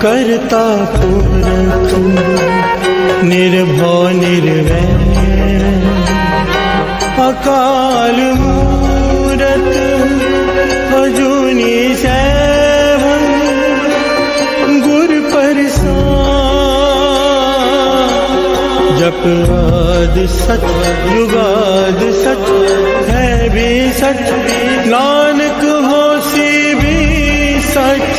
करता पुरख निर्भव निर्वैर अकाल मूरत अजूनी सैभं गुर प्रसाद जप आदि सच जुगाद सच है भी सच नानक होसी भी सच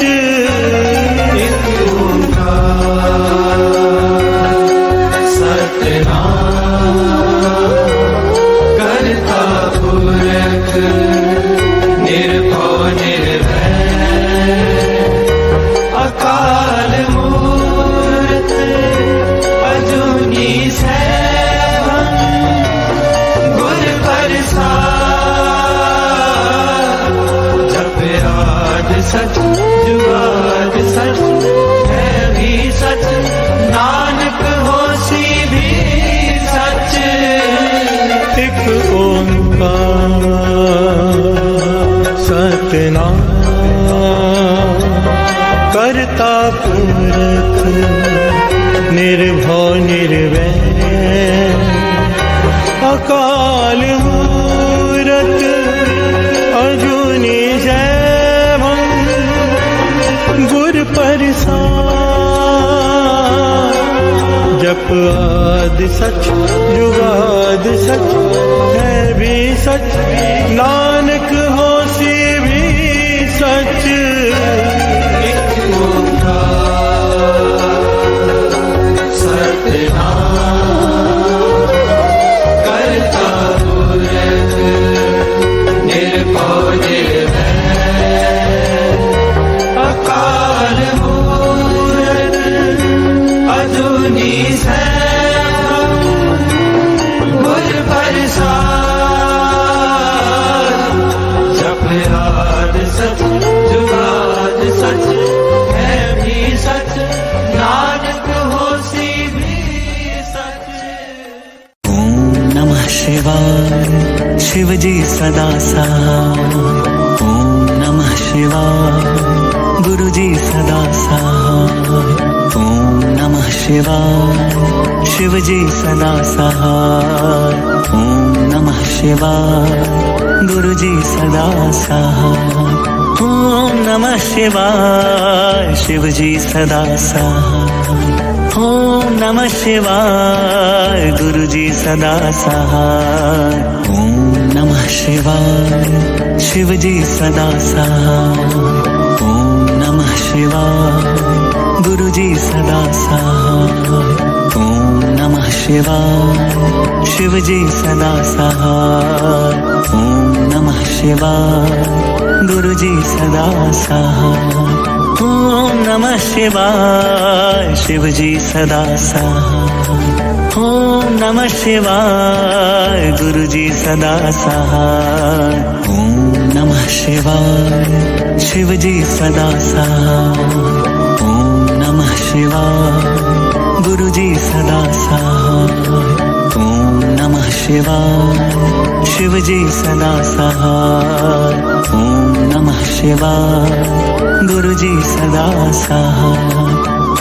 करता पुरख निर्भव निर्वैर अकाल मूरत अजूनी सैभं गुर प्रसाद जप आद सच जुगाद सच है भी सच नानक होसी भी सच। एक ओंकार सतनाम करता पुरख निर्भव निर्वैर अकाल मूरत अजूनी सैभं गुर प्रसाद जप आद सच जुगाद सच है भी सच नानक होसी भी सच। एक ओंकार सतनाम करता पुरख निर्भव निर्वैर अकाल मूरत अजूनी सैभं गुर प्रसाद जप आद सच जुगाद सच है भी सच नानक होसी भी सच। ओम नमः शिवाय शिव जी सदा सहाय। ओम नमः शिवाय गुरु जी सदा सहाय। ओम नमः शिवाय शिव जी सदा सहाय। ओम नमः शिवाय गुरु जी सदा सहाय। ओम नमः शिवाय शिव जी सदा सहाय। ओम नमः शिवाय गुरु जी सदा सहाय। ओम नमः शिवाय शिव जी सदा सहाय। ओम नमः शिवाय गुरु जी सदा सहाय। ओम नमः शिवाय शिव जी सदा सहाय। ओम नमः शिवाय गुरु जी सदा सहाय। ओम नमः शिवाय शिव जी सदा सहाय। ओम नमः शिवाय गुरु जी सदा सहाय। ओम नमः शिवाय शिव जी सदा सहाय। ओम नमः शिवाय गुरु जी सदा सहाय। ओम नमः शिवाय शिव जी सदा सहाय। ओम नमः शिवाय गुरु जी सदा सहाय।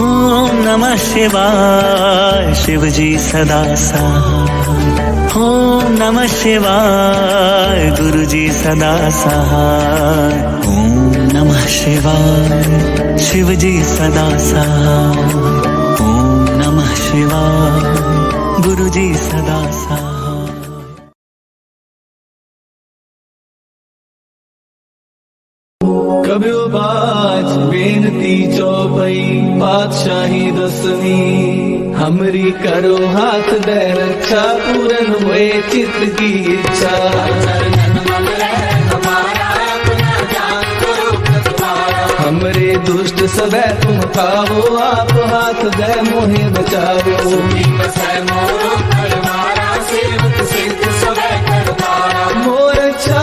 ओम नमः शिवाय शिव जी सदा सहाय। ओम नमः शिवाय गुरु जी सदा सहाय। ओम नमः शिवाय शिव जी सदा सहाय। ओम नमः शिवाय गुरु जी सदा सहाय। कब्यो बाज बेनती चौपई पातशाही दसवीं हमरी करो हाथ दे रक्षा पूरन हुए चित्त की इच्छा। हमरे दुष्ट सदै तुम खाओ आप हाथ दे मोहे बचाओ। मोर अच्छा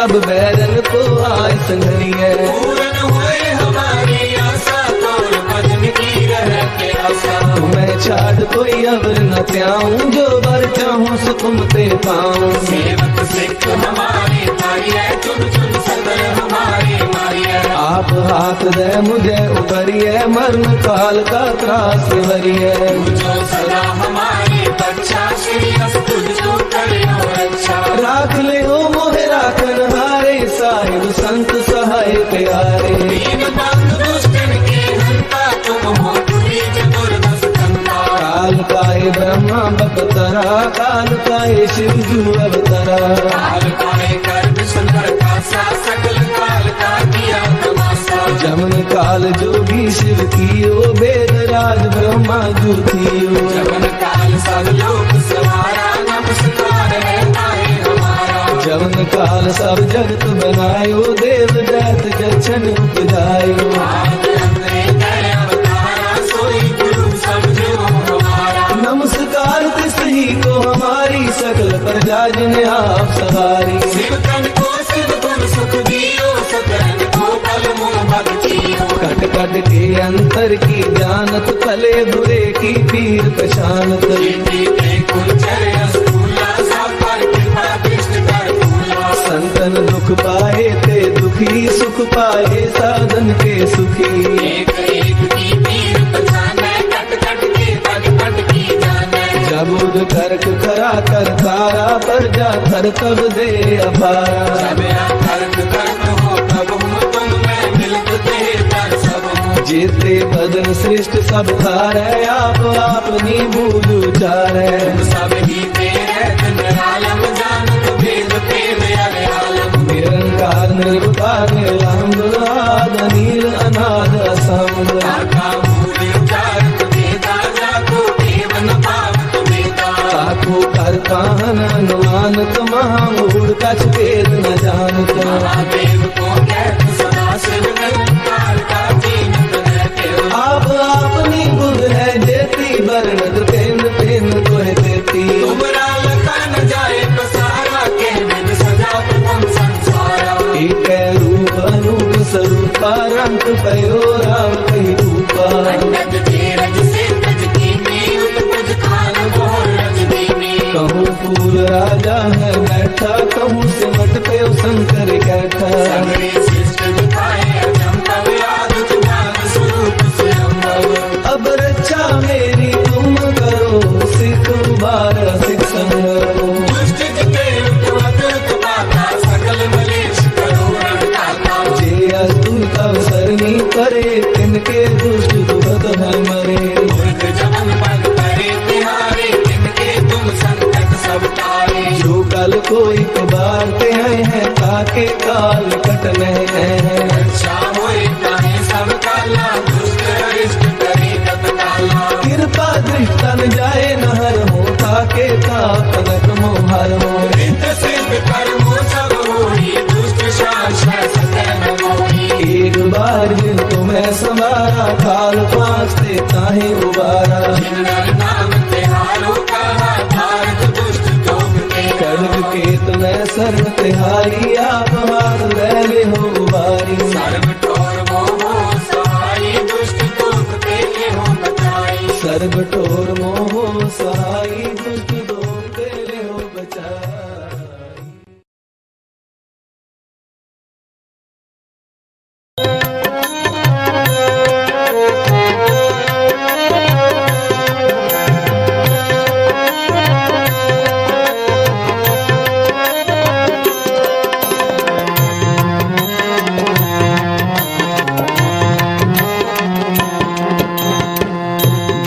सब बैरन को आय संघरिए। पूर्ण हुए हमारी आशा, तोर भजन की रहते आशा। तुम्हें छाड़ कोई अवर न त्याऊं, जो बर चाहूं सो तुम ते पाऊं। सेवक सिख हमारे मारिए, चुन चुन सदर हमारे मारिए। आप हाथ दे मुझे उबरिए, मरण काल का त्रास वरिए। जो सदा हमारे बच्चा, श्री अस्तु जो करियो रक्षा। राख ले हो मोहे राखन हारे, साहिब संत सहाय प्यारे। दीन बंधु दुष्टन के हंता, तुम हो पूरी चतुर्दश कंता। काल काहे ब्रह्मा बपतरा, काल काहे शिव जू अवतरा। काल काहे कर्म संकर कासा, सकल काल का किया तमाशा। जमन काल जोगी शिव कियो, वेद राज ब्रह्मा जू थियो। जमन काल सब लोक सवारा, नमस्कार है ताए हमारा। जमन काल सब जगत बनायो, देव दैत जछन उपजायो। आद अंतरे दया अवतारा, सोई गुरु समझो हमारा। नमस्कार तिसही को हमारी, सकल प्रजा जिन आप सवारी। शिव तन को शिव गुण सुख दियो, सकल को पल मुँह भक्तियो। कट कट के अंतर की जानत, भले बुरे की पीर पशानत। कीर्ति के कुंचर अस्तूला, सब पर कृपा दृष्टि कर फूला। संतन दुख पाए ते दुखी, सुख पाए साधन के सुखी। एक एक की पीर पहचाने, कट कट के पग पट की जाने। जबुद कर्क करा कर तारा, पर जा कर तब दे अपारा। जब कर्क कर्त हो तब हूँ, तुम मैं मिलत बेहतर सब हूँ। जेते बदन श्रेष्ठ सब थारे, आप अपनी बूझ उचारे। सब ही तेरे दिन आलम, जानत भेद भेद अरे आलम। निरंकार निर्विकार निरामद, आद नील अनाद असंग। काका मूल उचारत वेदा, जाको देव न पावत वेदा। ताको कर काहन अनुमानत, महामूढ़ कछ भेद न जानत। महादेव को कहत सदा शिव, निरंकार का कीमत रहते हो। आप अपनी बुध है जेती, बरनत पेन पेन तोहे देती। तुमरा लखा न जाए पसारा, के विद सजा प्रथम संसारा। एक रूप अनूप स्वरूपा, रंग पयो राम कही रूपा। अंगद धीरज से तज कीनी, उत्पज खान मोर रज दीनी। कहूँ फूल राजा है बैठा, कहूँ सिमट पे शंकर कैठा। सगरे शिष्ट दिखाए अचंभव, आदत ज्ञान स्वरूप स्वयंभव। अब रक्षा मेरी तुम करो, सिख बार सिख संगरो। दुष्ट जिते उत्पत पाता, सकल मलेश करो रंटाता। जे अस्तुत अवसरनी करे, तिनके दुष्ट दुखत है मरे। मूर्ख जमन पद करे तिहारे, तिनके तुम संकट सब टारे। जो कल कोई बारते हैं, ताके काल कटने हैं। रक्षा होए ताहे सब काला, दुष्ट अरिष्ट करे तत्काला। कृपा दृष्टन जाए नहर हो, ताके तापनक मोहर हो। रित सिद्ध कर्मो सब होई, दुष्ट शासन सतह न मोही। एक बार जिन तुम्हें समारा, काल पांचते ताहे उबारा। जिन नर नाम तिहारो कहा, भारत दुष्ट दोग के। खड्ग के तुम्हें सर्व तिहारी, आप हाथ ले हो उबारी। सर्व ठोर मोह सहाई, दुष्ट दोग के हो बचाई। सर्व ठोर मोह सहाई, दुष्ट दोग तेरे हो बचाई।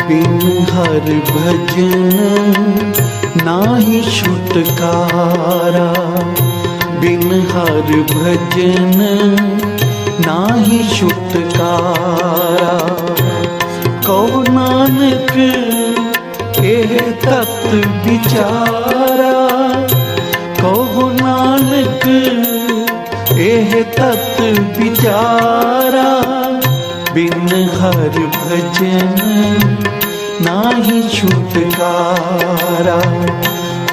बिन हर भजन नाही छुटकारा, बिन हर भजन नाही छुटकारा। कहो नानक एह तत विचारा, कहो नानक एह तत विचारा। बिन हर भजन नाही छुटकारा,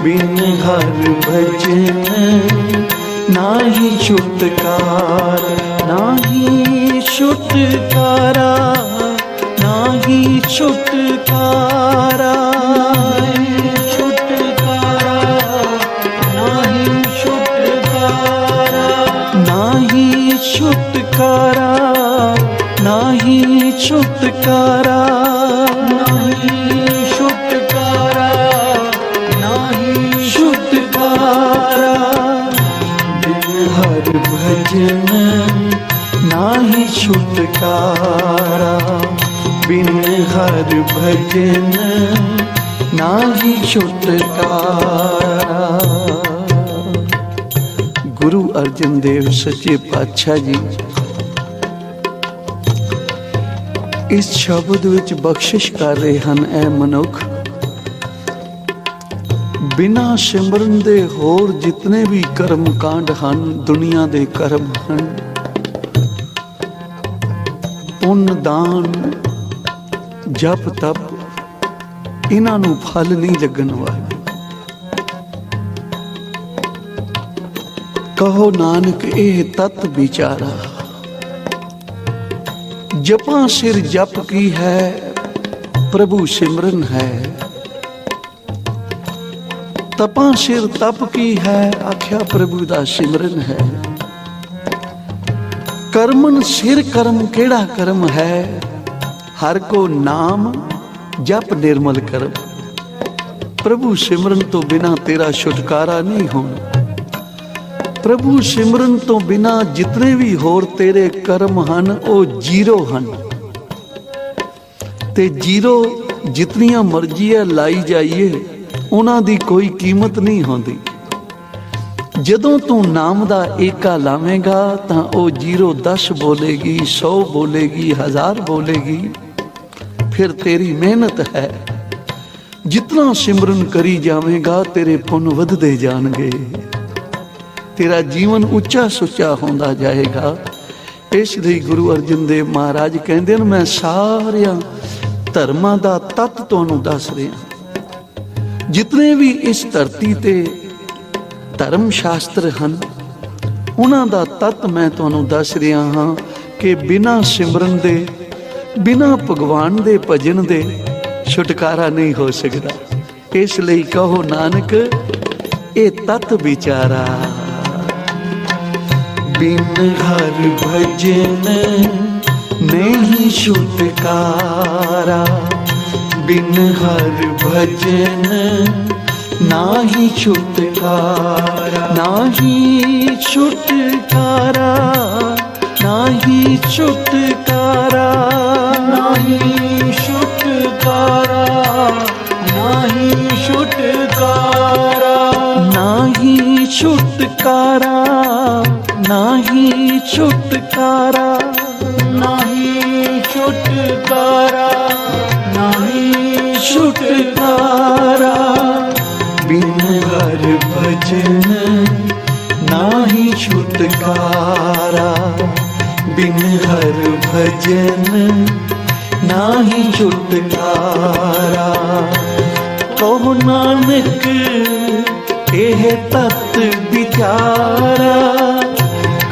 बिन हर भजन नाही छुटकारा, नाही छुटकारा, नाही छुटकारा, छुटकारा, नाही छुटकारा, नाही छुटकारा, नाही छुटकारा, नाही छुटकारा, नाही छुटकारा। बिन हर भजन नाही छुटकारा, बिन हर भजन नाही छुटकारा। गुरु अर्जन देव सच्चे पातशाह जी इस शब्द विच बख्शिश कर रहे हैं, ऐ मनुख बिना सिमरन दे होर जितने भी कर्म कांड हैं, दुनिया दे कर्म हैं, पुण्य दान जप तप, इन्हां नूं फल नहीं लगन वाले। कहो नानक एह तत विचारा, जपा सिर जप की है, प्रभु सिमरन है, तपा सिर तप की है, आख्या प्रभु दा सिमरन है। कर्मन सिर कर्म केड़ा कर्म है, हर को नाम जप निर्मल कर्म। प्रभु सिमरन तो बिना तेरा छुटकारा नहीं होना। प्रभु सिमरन तो बिना जितने भी होर तेरे कर्म हैं वो जीरो हैं, ते जीरो जितनियां मर्जी है लाई जाइए उन्हां दी कोई कीमत नहीं होंदी। जदों तू नाम दा एका लावेगा तां ओ जीरो 10 बोलेगी, 100 बोलेगी, 1000 बोलेगी। फिर तेरी मेहनत है, जितना सिमरन करी जावेगा तेरे पुण्य वधदे जाणगे, तेरा जीवन उच्चा सुच्चा होंदा जाएगा। इस लई गुरु अर्जन देव महाराज कहंदे ने मैं सारिया धर्मां दा तत्त तुहानूं दस रिहा। जितने भी इस धरती ते धर्म शास्त्र हैं उन्हां दा तत्त मैं तुहानूं दस रिहा हाँ कि बिना सिमरन दे, बिना भगवान दे भजन दे छुटकारा नहीं हो सकता। इस लई कहो नानक ए तत्त विचारा, बिन हर भजन नहीं छुटकारा, बिन हर भजन नाही छुटकारा, नाही छुटकारा, नाही छुटकारा, नाही छुटकारा, नाही छुटकारा, नाही छुटकारा, नाही छुटकारा, नाही छुटकारा, नाही छुटकारा। बिन हर भजन नाही छुटकारा, बिन हर भजन नाही छुटकारा। कहो नानक एह तत्त विचारा,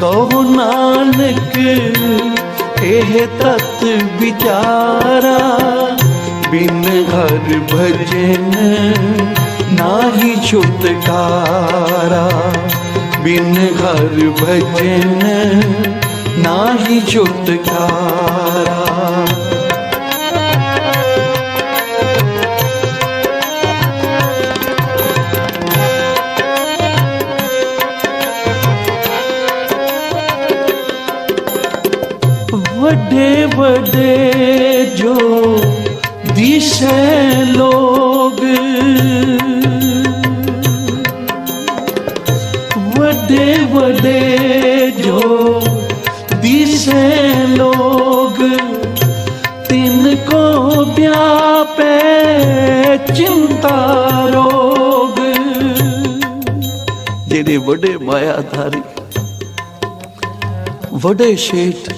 कहो नानक एह तत्त विचारा। बिन हर भजन नाही छुटकारा, बिन हर भजन नाही छुटकारा। वड्डे वड्डे जो दिशे लोग, वड्डे वड्डे जो दिशे लोग, तिनको व्यापे चिंता रोग। जेडे वड्डे मायाधारी, वड्डे शेठ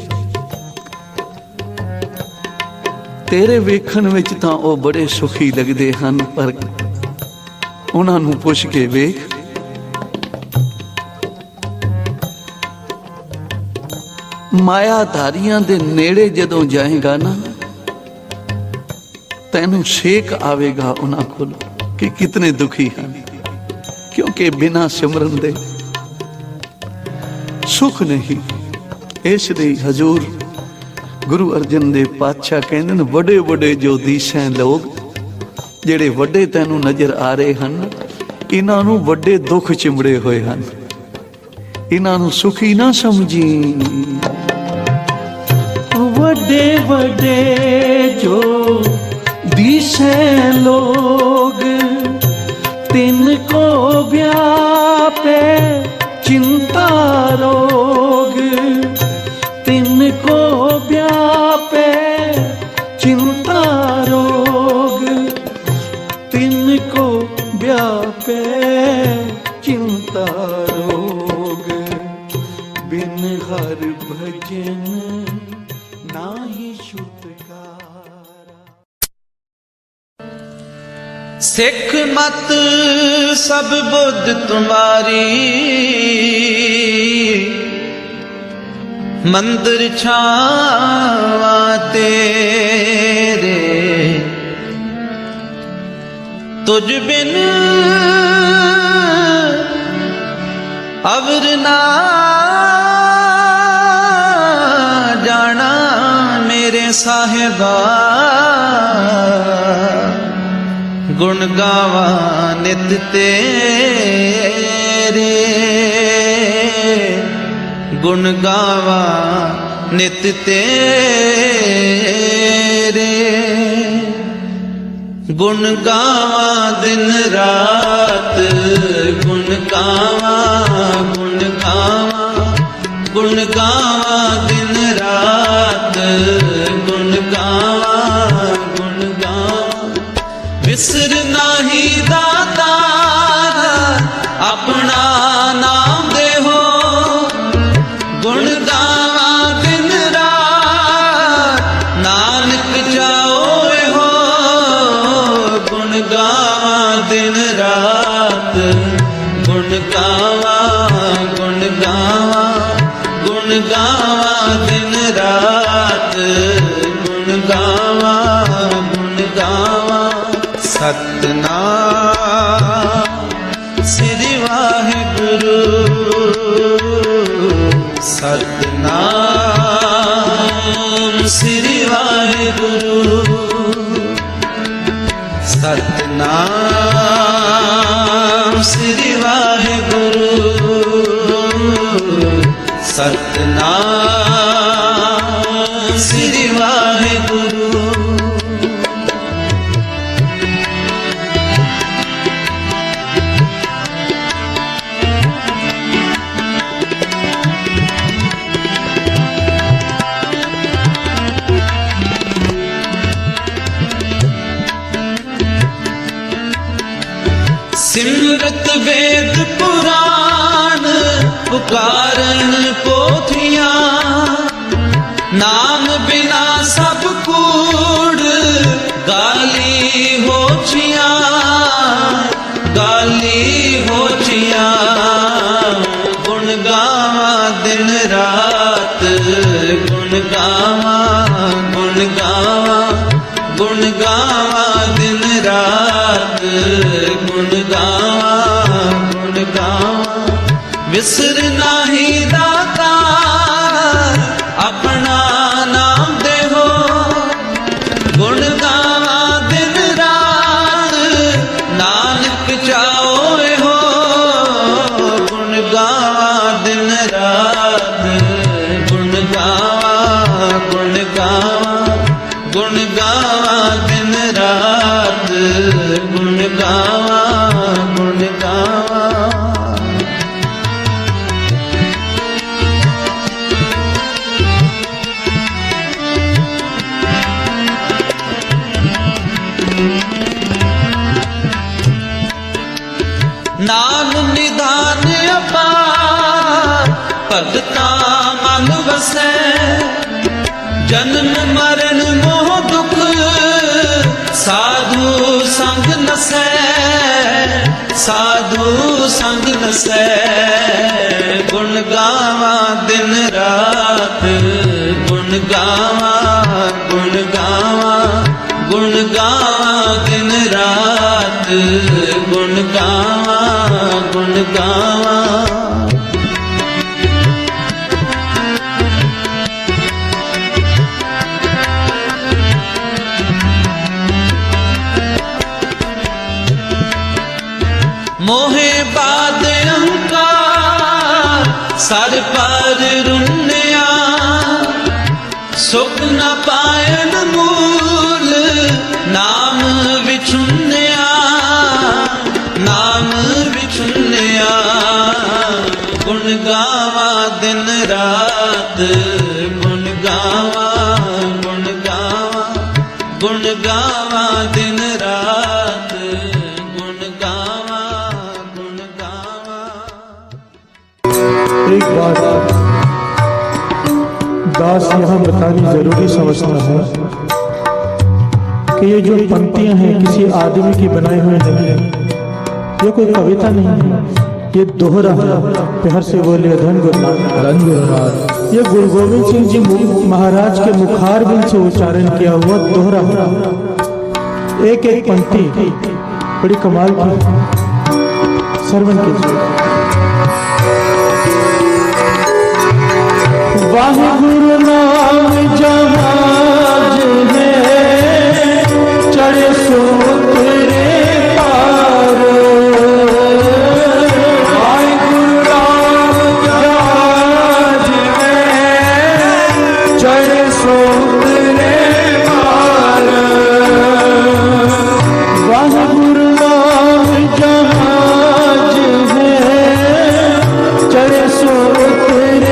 तेरे वेखण विच तां ਉਹ बड़े सुखी लगदे ਹਨ, पर ਉਹਨਾਂ ਨੂੰ ਪੁੱਛ ਕੇ ਵੇਖ ਮਾਇਆਧਾਰੀਆਂ ਦੇ ਨੇੜੇ ਜਦੋਂ ਜਾਏਗਾ ਨਾ, ਤੈਨੂੰ ਛੇਕ ਆਵੇਗਾ ਉਹਨਾਂ ਕੋਲ ਕਿ ਕਿਤਨੇ ਦੁਖੀ ਹਨ, ਕਿਉਂਕਿ ਬਿਨਾਂ ਸਿਮਰਨ ਦੇ ਸੁਖ ਨਹੀਂ। ਇਸ ਲਈ ਹਜ਼ੂਰ ਗੁਰੂ ਅਰਜਨ ਦੇਵ ਪਾਤਸ਼ਾਹ ਕਹਿੰਦੇ ਨੇ, ਵੱਡੇ ਵੱਡੇ ਜੋ ਦੀਸੈਂ ਲੋਕ, ਜਿਹੜੇ ਵੱਡੇ ਤੈਨੂੰ ਨਜ਼ਰ ਆ ਰਹੇ ਹਨ, ਇਹਨਾਂ ਨੂੰ ਵੱਡੇ ਦੁੱਖ ਚਿਮੜੇ ਹੋਏ ਹਨ, ਇਹਨਾਂ ਨੂੰ ਸੁਖੀ ਨਾ ਸਮਝੀ। ਵੱਡੇ ਵੱਡੇ ਜੋ दिशे लोग तिनको व्यापे चिंता रोग, तिनको व्यापे चिंता रोग, तिनको व्यापे चिंता रोग। बिन हर भजन नाही छुटकारा। सिख मत सब बुद्ध तुम्हारी, मंदिर छावा तेरे, तुझ बिन अवर ना जाना मेरे साहिबा। गुण गावा नित तेरे, गुण गावा नित तेरे, गुण गावा दिन रात, गुण गावा, गुण गावा, गुण गावा दिन रात, गुण गावा, गुण गावा। विसर नाही दातार अपना नाम देहो, गुण गावा दिन रात नानक जाओ हो, गुण गावा दिन रात, गुण गावा, गुण गावा, गुण गावा दिन रात, गुण गावा, गुण गावा। सतनाम श्री वाहिगुरु, सतनाम श्री वाहिगुरु, सतनाम श्री वाहिगुरु, सतनाम श्री वाहिगुरु। सिमरत वेद पुराण पुकारन पोथियां, नाम बिना सब कूड़ गाली होचियां, गाली होचियां। गुण गावा दिन रात, गुण गावा, गुण गावा, गुण गावा दिन रात, गुण गावा, गुण गावा। विसर नाही दातार अपना नाम देहो, गुण गावा दिन रात नानक चाओ हो, गुण गावा दिन रात, गुण गावा, गुण गावा, गुण गावा दिन रात, गुण गावा, गुण गावा। नाम निधान अपार भगता मन वसै, जन्म मरण मोह दुख साधु संग नसै, साधु संग नसै। गुण गावा दिन रात, गावा गुण गावा गुण गावा दिन रात गुण गावा गुण गावा। मोहे बाद अहंकार सर पर रुन्या सुख न पायन मूल नाम विछुन्या नाम विछुन्या। गुण गावा दिन रात गुण गावा गुण गावा गुण गावा दिन रात गुण गावा गुण गावा। एक बात दास यहाँ बतानी जरूरी समझना है कि ये जो पंक्तियां हैं किसी आदमी की बनाई हुई नहीं है, ये कोई कविता नहीं है, ये दोहरा है। प्यार से बोलिए धन गुरुनाथ। ये गुरु गोविंद सिंह जी महाराज के मुखार बिन से उच्चारण किया हुआ दोहरा है। एक एक पंक्ति बड़ी कमाल की, श्रवण कीजिए। वाहिगुरु नाम जहाज है चढ़े समुद्रे पार। वाहिगुरु नाम जहाज है चढ़े समुद्रे पार। वाहिगुरु नाम जहाज है चढ़े समुद्रे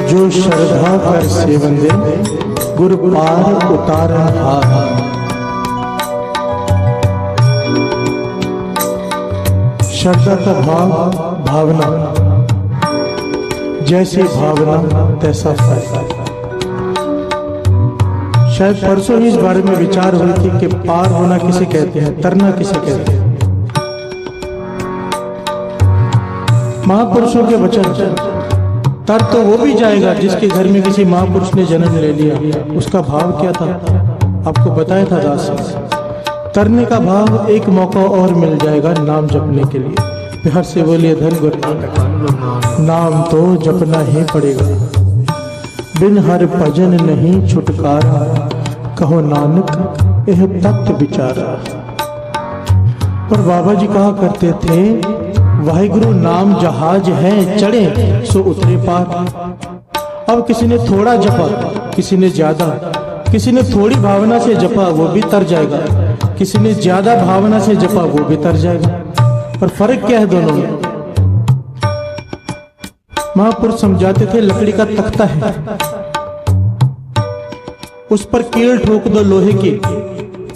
जो श्रद्धा कर सेवन दे गुर पार उतारन हार। श्रद्धा का भाव भावना, जैसी भावना तैसा फल। शायद परसों ही इस बारे में विचार हुई थी कि पार होना किसे कहते हैं, तरना किसे कहते हैं। महापुरुषों के वचन, तर तो वो भी जाएगा जिसके घर में किसी महापुरुष ने जन्म ले लिया। उसका भाव क्या था आपको बताया था दास। तरने का भाव एक मौका और मिल जाएगा नाम जपने के लिए। प्यार से बोलिए धन गुरुनाथ। नाम तो जपना ही पड़ेगा, बिन हर भजन नहीं छुटकारा। कहो नानक यह तत्व विचारा। पर बाबा जी कहा करते थे वाहिगुरु नाम जहाज है चढ़े सो उतरे पार। अब किसी ने थोड़ा जपा, किसी ने ज्यादा, किसी ने थोड़ी भावना से जपा वो भी तर जाएगा, किसी ने ज्यादा भावना से जपा वो भी तर जाएगा। पर फर्क क्या है दोनों में? महापुरुष समझाते थे लकड़ी का तख्ता है, उस पर कील ठोक दो लोहे की,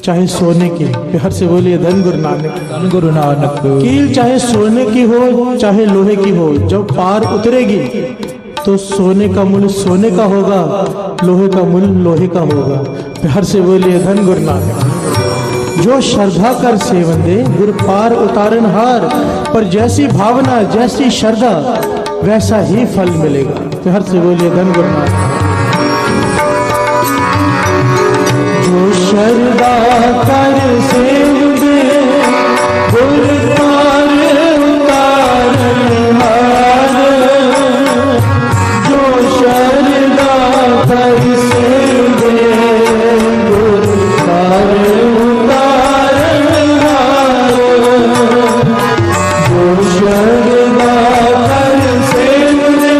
चाहे सोने की, प्यार से बोलिए धन गुरु नानक। धन गुरु नानक। कील चाहे सोने की हो चाहे लोहे की हो, जब पार उतरेगी तो सोने का मूल्य सोने का होगा, लोहे का मूल्य लोहे का होगा। प्यार से बोलिए धन गुरु नानक। जो श्रद्धा कर सेवन दे गुरु पार उतारन हार, पर जैसी भावना जैसी श्रद्धा वैसा ही फल मिलेगा। प्यार से बोलिए धन गुरु नानक। जो श्रद्धा कर सेवन दे गुरु पार उतारन हार, जो श्रद्धा कर सेवन दे गुरु पार उतारन हार, जो श्रद्धा कर सेवन दे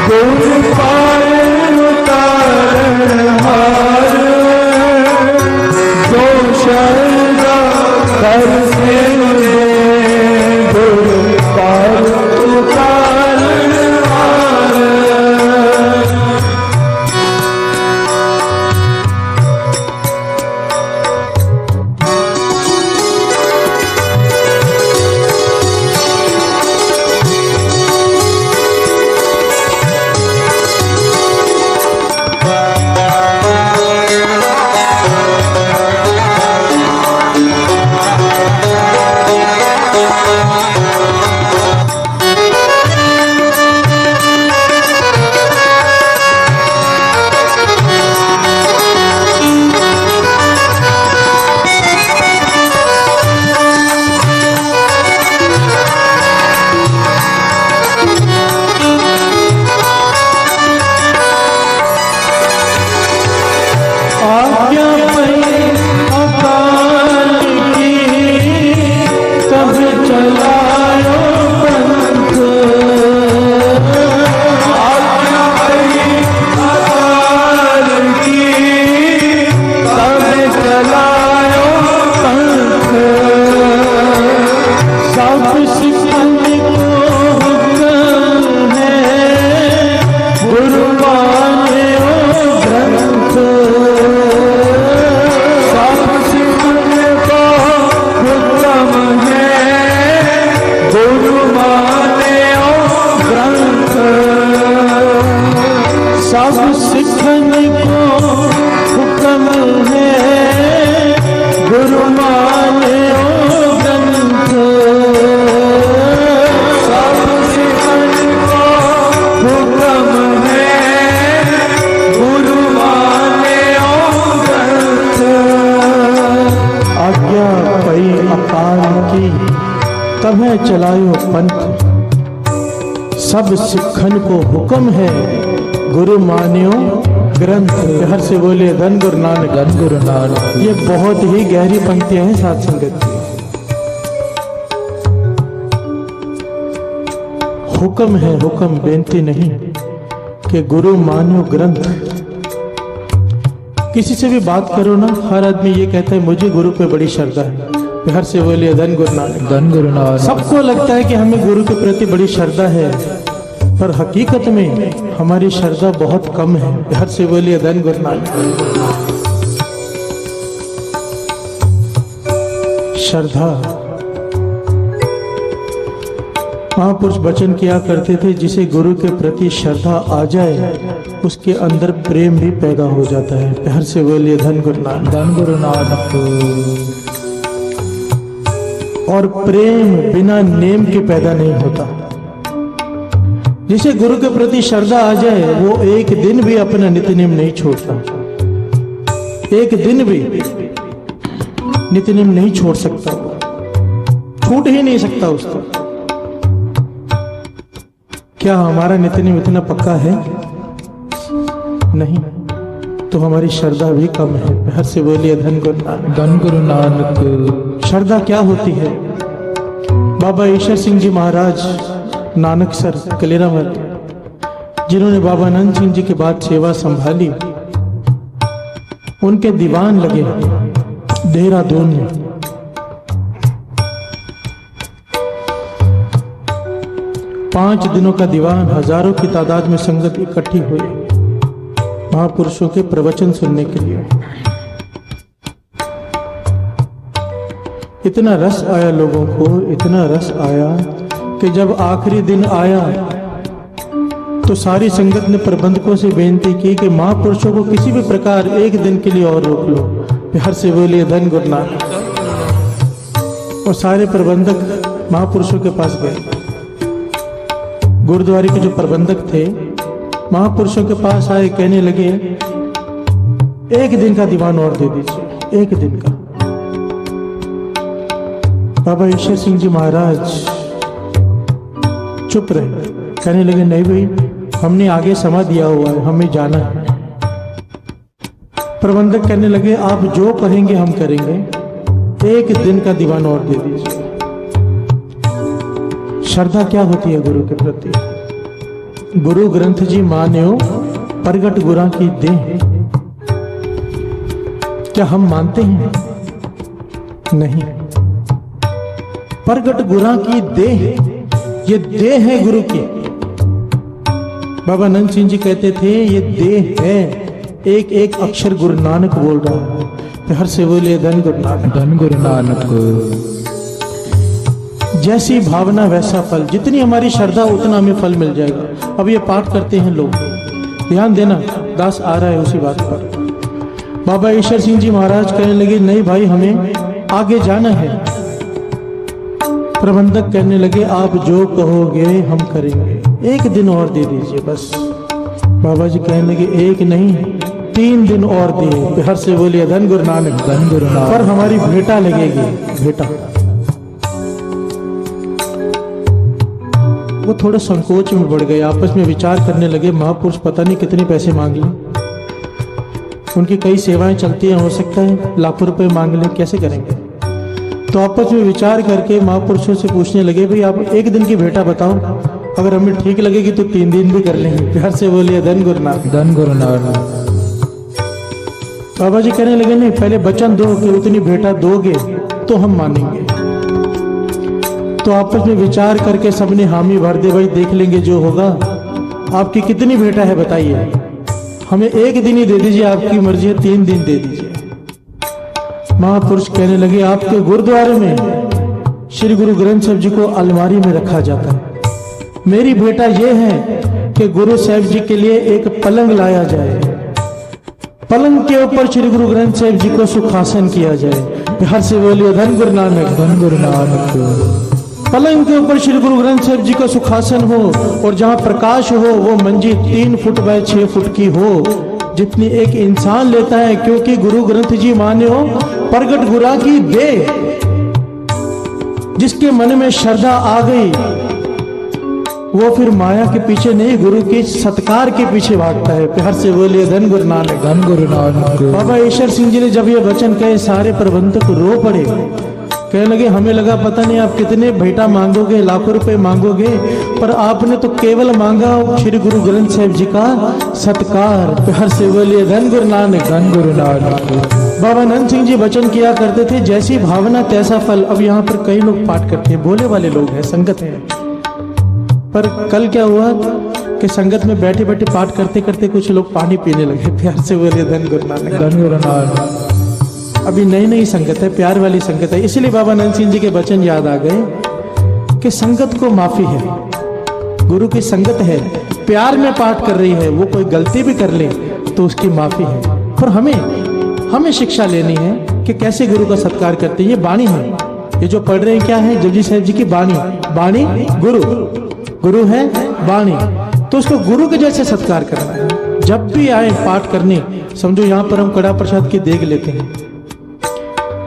गुरु पार उतारन हार, जो श्रद्धा कर सेवन दे गुरु पार उतारन हार। आज्ञा पई अकाल की तब चलायो पंथ, आज्ञा पई अकाल की तब चलायो पंथ, सब सिखन को हुक्म है गुरु मान्यो ग्रंथ, सब सिखन को हुक्म है गुरु मान्यो ग्रंथ, सब सिखन को हुक्म है गुरु मान्यो ग्रंथ, सब सिखन को हुक्म है गुरु मान्यो ग्रंथ। आज्ञा पई अकाल की तबे चलायो पंथ, सब सिखन को हुक्म है गुरु मान्यो ग्रंथ। प्यार से बोलिए धन गुरु नानक। धन गुरु नानक। ये बहुत ही गहरी पंक्तियां हैं साथ संगत की। हुक्म है हुक्म, बेनती नहीं कि गुरु मान्यो ग्रंथ। किसी से भी बात करो ना, हर आदमी ये कहता है मुझे गुरु पे बड़ी श्रद्धा है। प्यार से बोलिए धन गुरु नानक। धन गुरु नानक। सबको लगता है कि हमें गुरु के प्रति बड़ी श्रद्धा है, पर हकीकत में हमारी श्रद्धा बहुत कम है। प्यार से बोलिए धन गुरु नानक। श्रद्धा, महापुरुष वचन किया करते थे जिसे गुरु के प्रति श्रद्धा आ जाए उसके अंदर प्रेम भी पैदा हो जाता है। प्यार से बोलिए धन गुरु नानक। धन गुरु नानक। और प्रेम बिना नेम के पैदा नहीं होता। जिसे गुरु के प्रति श्रद्धा आ जाए वो एक दिन भी अपना नित्य नेम नहीं छोड़ता, एक दिन भी नित्य नेम नहीं छोड़ सकता, छूट ही नहीं सकता उसका। क्या हमारा नित्य नेम इतना पक्का है? नहीं, तो हमारी श्रद्धा भी कम है। प्यार से बोलिए धन गुरु नानक। धन गुरु नानक। श्रद्धा क्या होती है? बाबा ईश्वर सिंह जी महाराज नानक सर कलेरामल, जिन्होंने बाबा आनंद सिंह जी के बाद सेवा संभाली, उनके दीवान लगे देहरादून में। पांच दिनों का दीवान, हजारों की तादाद में संगत इकट्ठी हुई महापुरुषों के प्रवचन सुनने के लिए। इतना रस आया लोगों को, इतना रस आया कि जब आखिरी दिन आया तो सारी संगत ने प्रबंधकों से बेनती की कि महापुरुषों को किसी भी प्रकार एक दिन के लिए और रोक लो। प्यार से बोलिए धन गुरु नानक। और सारे प्रबंधक महापुरुषों के पास गए। गुरुद्वारे के जो प्रबंधक थे महापुरुषों के पास आए, कहने लगे एक दिन का दीवान और दे दीजिए, एक दिन का। बाबा ईश्वर सिंह जी महाराज चुप रहे, कहने लगे नहीं भाई, हमने आगे समय दिया हुआ है, हमें जाना है। प्रबंधक कहने लगे आप जो कहेंगे हम करेंगे, एक दिन का दीवान और दे दीजिए। श्रद्धा क्या होती है गुरु के प्रति? गुरु ग्रंथ जी मान्यो प्रगट गुरा की देह। क्या हम मानते हैं? नहीं। प्रगट गुरा की देह, ये देह है गुरु की। बाबा नंद सिंह जी कहते थे ये देह है, एक एक अक्षर गुरु नानक बोल रहा है। प्यार से बोलिए धन गुरु नानक। धन गुरु नानक। जैसी भावना वैसा फल, जितनी हमारी श्रद्धा उतना हमें फल मिल जाएगा। अब ये पाठ करते हैं लोग, ध्यान देना, दास आ रहा है उसी बात पर। बाबा ईश्वर सिंह जी महाराज कहने लगे नहीं भाई, हमें आगे जाना है। प्रबंधक कहने लगे आप जो कहोगे हम करेंगे, एक दिन और दे दीजिए बस। बाबा जी कहने लगे एक नहीं 3 दिन और दिए। प्यार से बोलिए धन गुरु नानक। धन गुरु नानक। पर हमारी भेंटा लगेगी, भेंटा। वो थोड़े संकोच में बढ़ गए, आपस में विचार करने लगे महापुरुष पता नहीं कितने पैसे मांग लें, उनकी कई सेवाएं चलती हैं, हो सकता है लाखों रुपए मांग लें, कैसे करेंगे? तो आपस में विचार करके महापुरुषों से पूछने लगे भाई आप एक दिन की भेंटा बताओ, अगर हमें ठीक लगेगी तो 3 दिन भी कर लेंगे। प्यार से बोलिए धन गुरु नानक। धन गुरु नानक। बाबा जी कहने लगे नहीं, पहले वचन दो कि उतनी भेंटा दोगे तो हम मानेंगे। तो आपस में विचार करके सबने हामी भर दे, भाई देख लेंगे जो होगा। आपकी कितनी भेंटा है बताइए? हमें एक दिन ही दे दीजिए, आपकी मर्जी है 3 दिन दे दीजिए। महापुरुष कहने लगे आपके गुरुद्वारे में श्री गुरु ग्रंथ साहिब जी को अलमारी में रखा जाता है, मेरी भेंटा यह है कि गुरु साहिब जी के लिए एक पलंग लाया जाए, पलंग के ऊपर श्री गुरु ग्रंथ साहिब जी को सुखासन किया जाए। प्यार से बोलिए धन गुरु नानक। धन गुरु नानक। पलंग के ऊपर श्री गुरु ग्रंथ साहिब जी का सुखासन हो और जहां प्रकाश हो वो मंजी 3 फुट बाय 6 फुट की हो, जितनी एक इंसान लेता है, क्योंकि गुरु ग्रंथ जी माने हो प्रगट गुरा की दे। जिसके मन में श्रद्धा आ गई वो फिर माया के पीछे नहीं, गुरु के सत्कार के पीछे भागता है। प्यार से बोलिए धन गुरु नानक। धन गुरु नानक। बाबा ईश्वर सिंह जी ने जब ये वचन कहे सारे प्रबंधक रो पड़े, कहने लगे हमें लगा पता नहीं आप कितने भेंटा मांगोगे, लाखों रुपए मांगोगे, पर आपने तो केवल मांगा श्री गुरु ग्रंथ साहिब जी का सत्कार। प्यार से बोलिए धन गुरु नानक। धन गुरु नानक। बाबा नंद सिंह जी वचन किया करते थे जैसी भावना तैसा फल। अब यहाँ पर कई लोग पाठ करते हैं, भोले वाले लोग हैं, संगत है। पर कल क्या हुआ कि संगत में बैठे बैठे पाठ करते करते कुछ लोग पानी पीने लगे। प्यार से बोलिए धन गुरु नानक। धन गुरु नानक। अभी नई नई संगत है, प्यार वाली संगत है, इसलिए बाबा नंद सिंह जी के वचन याद आ गए कि संगत को माफी है, गुरु की संगत है, प्यार में पाठ कर रही है, वो कोई गलती भी कर ले तो उसकी माफी है। पर हमें शिक्षा लेनी है कि कैसे गुरु का सत्कार करते हैं। ये बाणी है, ये जो पढ़ रहे हैं क्या है? जपजी साहिब जी की बाणी। बाणी गुरु है बाणी, तो उसको गुरु के जैसे सत्कार करना है। जब भी आए पाठ करने, समझो यहाँ पर हम कड़ा प्रसाद की देग लेते हैं,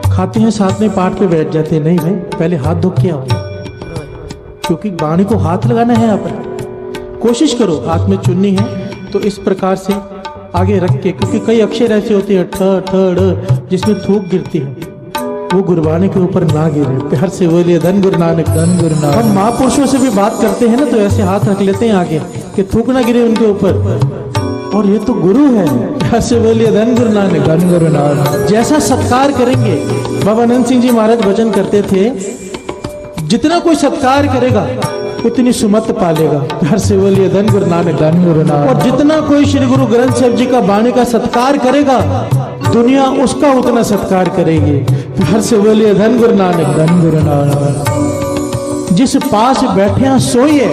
खाते हैं, साथ में पाठ पे बैठ जाते हैं। नहीं भाई, पहले हाथ धो के आओ, क्योंकि बाणी को हाथ लगाना है। आप कोशिश करो, हाथ में चुन्नी है तो इस प्रकार से आगे रख के, क्योंकि कई अक्षर ऐसे होते हैं ठ ठ ड़ जिसमें थूक गिरती है, वो गुरबानी के ऊपर ना गिरे। प्यार से बोलिए धन गुरु नानक। धन गुरु नानक। हम महापुरुषों से भी बात करते हैं ना तो ऐसे हाथ रख लेते हैं आगे कि थूक ना गिरे उनके ऊपर, और ये तो गुरु है। प्यार से बोलिए धन गुरु नानक। धन गुरु नानक। जैसा सत्कार करेंगे, बाबा नंद सिंह जी महाराज वचन करते थे जितना कोई सत्कार करेगा उतनी सुमत पालेगा। प्यार से बोलिए धन गुरु नानक। धन गुरु नानक। और जितना कोई श्री गुरु ग्रंथ साहिब जी का बाणी का सत्कार करेगा, दुनिया उसका उतना सत्कार करेगी। प्यार से बोलिए धन गुरु नानक, धन गुरु नानक। जिस पास बैठे हैं सोइए,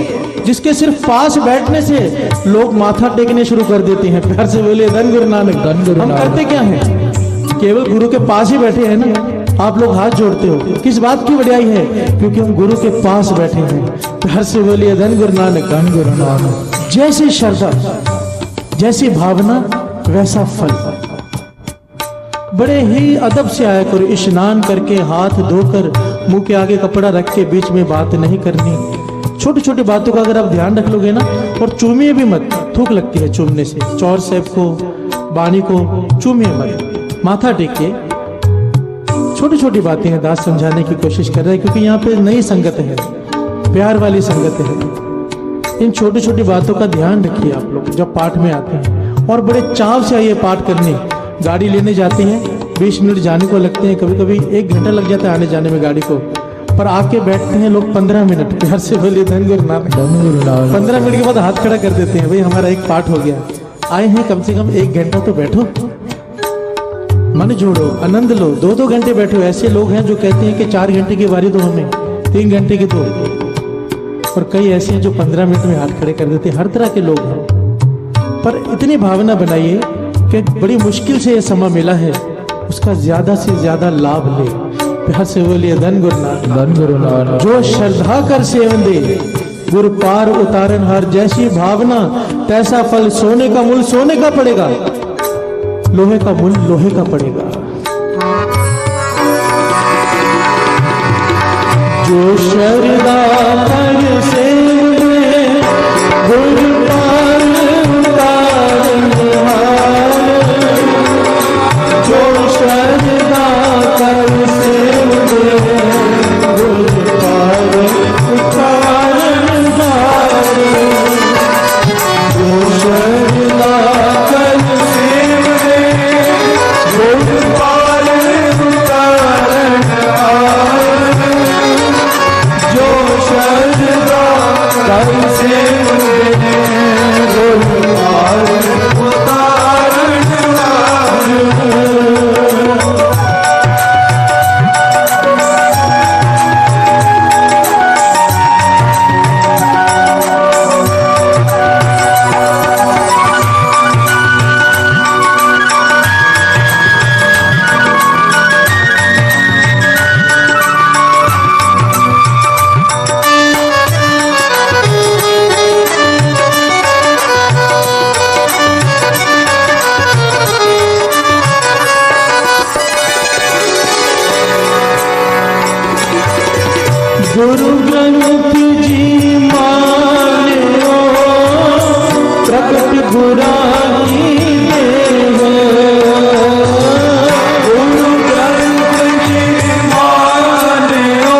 जिसके सिर्फ पास बैठने से लोग माथा टेकने शुरू कर देते हैं। प्यार से बोलिए धन गुरु नानक, धन गुरु नानक। हम करते क्या हैं? केवल गुरु के पास ही बैठे हैं ना। आप लोग हाथ जोड़ते हो, किस बात की बढ़ियाई है? क्योंकि हम गुरु के पास बैठे हैं। प्यार से बोलिए धन गुरु नानक, धन गुरु नानक। जैसी श्रद्धा, जैसी भावना, वैसा फल। बड़े ही अदब से आया करो, स्नान करके हाथ धोकर मुंह के आगे कपड़ा रख के बीच में बात नहीं करनी। छोटी छोटी बातों का अगर आप ध्यान रख लोगे ना, और चूमिए भी मत, थूक लगती है चूमने से। चौर साहब को, बाणी को चूमिए मत, माथा टेकिए। छोटी छोटी बातें हैं, दास समझाने की कोशिश कर रहे हैं, क्योंकि यहाँ पे नई संगत है, प्यार वाली संगत है। इन छोटी छोटी बातों का ध्यान रखिए आप लोग जब पाठ में आते हैं, और बड़े चाव से आइए पाठ करने। गाड़ी लेने जाते हैं, 20 मिनट जाने को लगते हैं, कभी कभी 1 घंटा लग जाता है आने जाने में गाड़ी को, पर आके बैठते हैं लोग 15 मिनट। प्यार से बोलिए धन गुरु नानक, 15 मिनट के बाद हाथ खड़ा कर देते हैं, भाई हमारा एक पाठ हो गया। आए हैं कम से कम 1 घंटा तो बैठो, मन जोड़ो, आनंद लो। 2-2 घंटे बैठो। ऐसे लोग हैं जो कहते हैं कि 4 घंटे की बारी दो हमें, 3 घंटे की दो, और कई ऐसे हैं जो 15 मिनट में हाथ खड़े कर देते हैं। हर तरह के लोग हैं, पर इतनी भावना बनाइए कि बड़ी मुश्किल से ये समय मिला है, उसका ज्यादा से ज्यादा लाभ ले। प्यार से बोलिए धन गुरु नानक, धन गुरु नानक। जो श्रद्धा कर सेवन दे, गुरु पार उतारन हार। जैसी भावना तैसा फल, सोने का मूल सोने का पड़ेगा, लोहे का मूल लोहे का पड़ेगा। जो श्रद्धा कर सेवन दे, गुरु पार उतारन हार। जो श्रद्धा कर सेवन दे, गुरु पार उतारन हार। जो श्रद्धा कर सेवन दे, गुरु पार उतारन हार। जो श्रद्धा कर सेवन दे, गुरु पार उतारन हार। गुरु ग्रंथ जी मान्यो, प्रकट गुरानी देव। गुरु ग्रंथ जी मान्यो,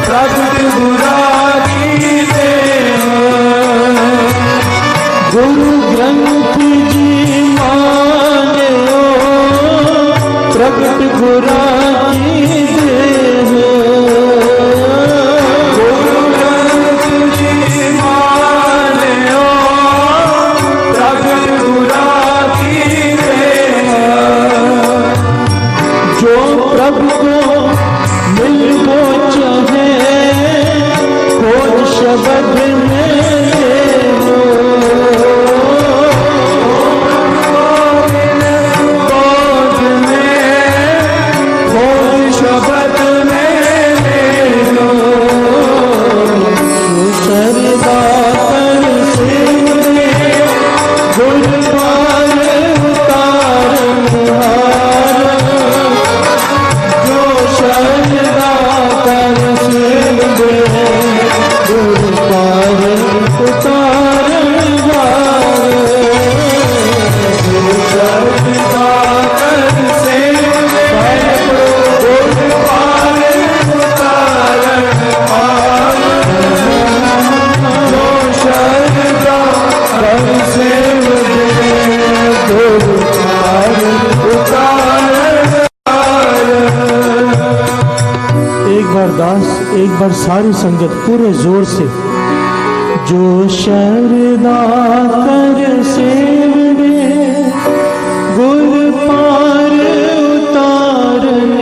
प्रकट गुरानी देव। गुरु ग्रंथ जी मान्यो, प्रकट गुरानी देव। प्रभु को मिलबो चाहे, खोज शब्द में लो। खोज में, खोज शब्द में लो। श्रद्धा कर सेवन दे, गुरु पार उतारन हार। श्रद्धा कर सेवन दे, गुरु पार उतारन हार। श्रद्धा कर सेवन दे, गुरु पार उतारन हार। जो श्रद्धा कर सेवन दे, गुरु पार उतारन हार। एक बार दास, एक बार सारी संगत पूरे जोर से। जो श्रद्धा कर सेवन दे, गुरु पार उतारन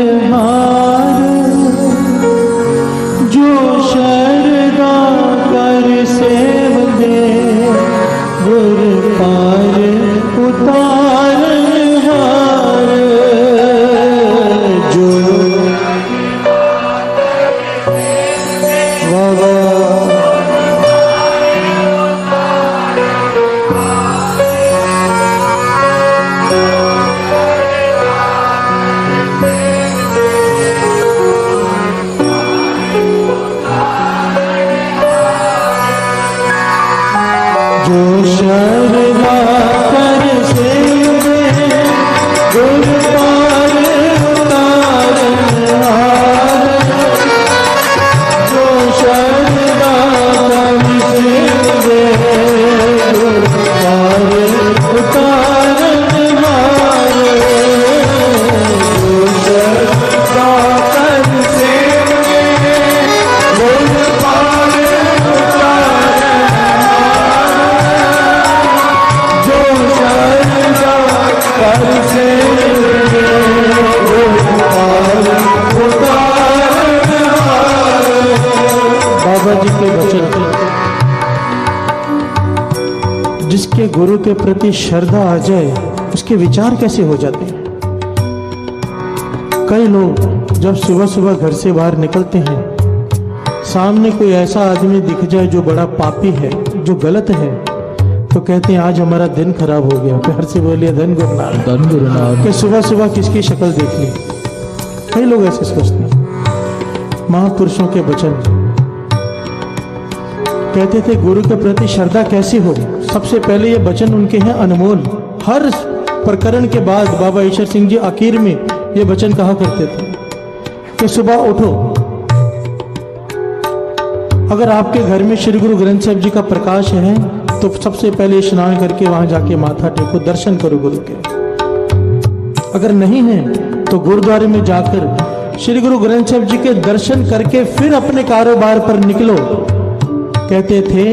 बाबा जी के वचन, जिसके गुरु के प्रति श्रद्धा आ जाए उसके विचार कैसे हो जाते हैं। कई लोग जब सुबह सुबह घर से बाहर निकलते हैं, सामने कोई ऐसा आदमी दिख जाए जो बड़ा पापी है, जो गलत है, तो कहते हैं आज हमारा दिन खराब हो गया। प्यार से बोलिए धन गुरु नानक, धन गुरु नानक। कि सुबह सुबह किसकी शक्ल देख ली। कई लोग ऐसे सोचते हैं। महापुरुषों के वचन कहते थे गुरु के प्रति श्रद्धा कैसी हो। सबसे पहले ये वचन उनके हैं अनमोल। हर प्रकरण के बाद बाबा ईश्वर सिंह जी आखिर में ये वचन कहा करते थे कि सुबह उठो, अगर आपके घर में श्री गुरु ग्रंथ साहिब जी का प्रकाश है तो सबसे पहले स्नान करके वहां जाके माथा टेको, दर्शन करो गुरु के। अगर नहीं है तो गुरुद्वारे में जाकर श्री गुरु ग्रंथ साहिब जी के दर्शन करके फिर अपने कारोबार पर निकलो। कहते थे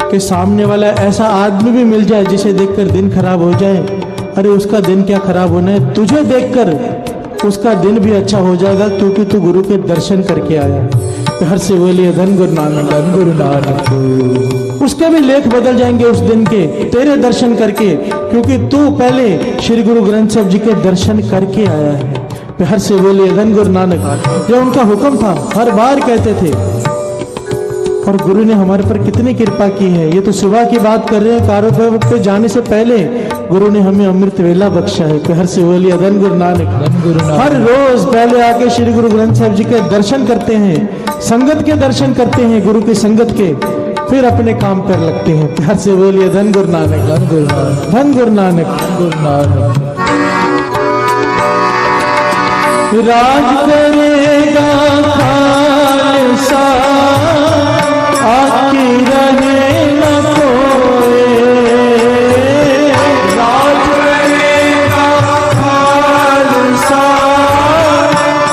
कि सामने वाला ऐसा आदमी भी मिल जाए जिसे देखकर दिन खराब हो जाए, अरे उसका दिन क्या खराब होना है, तुझे देखकर उसका दिन भी अच्छा हो जाएगा क्योंकि तू गुरु के दर्शन करके आया है। हर से बोलिए धन गुरु नानक, धन गुरु नानक। उसके भी लेख बदल जाएंगे उस दिन के तेरे दर्शन करके, क्योंकि तू पहले श्री गुरु ग्रंथ साहिब जी के दर्शन करके आया है। हर से बोलिए धन गुरु नानक। ये उनका हुक्म था, हर बार कहते थे। और गुरु ने हमारे पर कितनी कृपा की है। ये तो सुबह की बात कर रहे हैं, कारोबार पे जाने से पहले गुरु ने हमें अमृत वेला बख्शा है। हर से बोलिए धन गुरु नानक, धन गुरु नानक। हर रोज पहले आके श्री गुरु ग्रंथ साहिब जी के दर्शन करते हैं, संगत के दर्शन करते हैं, गुरु की संगत के, फिर अपने काम पर लगते हैं। हर से बोलिए धन गुरु नानक, धन गुरु नानक, धन गुरु नानक, गुरु नानक। राज करेगा खालसा आकी रहे न कोई, राज करेगा खालसा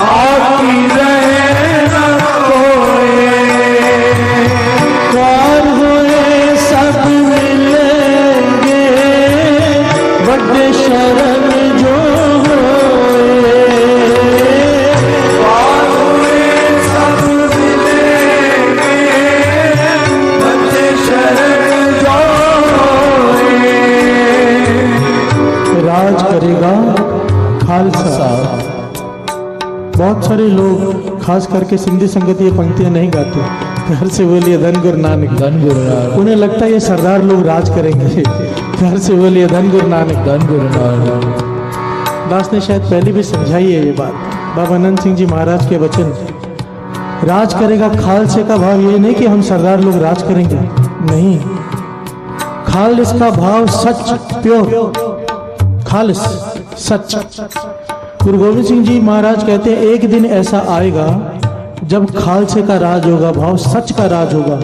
आकी रहे न कोई, प्यार हुए सब मिलेंगे बड़े शरण जो होए, प्यार हुए सब मिलेंगे बड़े शरण जो होए। राज करेगा खालसा। बहुत सारे लोग खास करके सिंधी संगत ये पंक्तियां नहीं गाते। घर से बोलिए धन गुरु नानक, धन गुरु नानक। उन्हें लगता है ये सरदार लोग राज करेंगे। घर से बोलिए धन गुरु नानक, धन गुरु नानक। दास ने शायद पहले भी समझाई है ये बात, बाबा आनंद सिंह जी महाराज के वचन। राज करेगा खालसे का भाव ये नहीं कि हम सरदार लोग राज करेंगे, नहीं। खालिस का भाव सच, प्योर, खालिस, सच। गुरु गोविंद सिंह जी महाराज कहते हैं एक दिन ऐसा आएगा जब खालसे का राज होगा, भाव सच का राज होगा।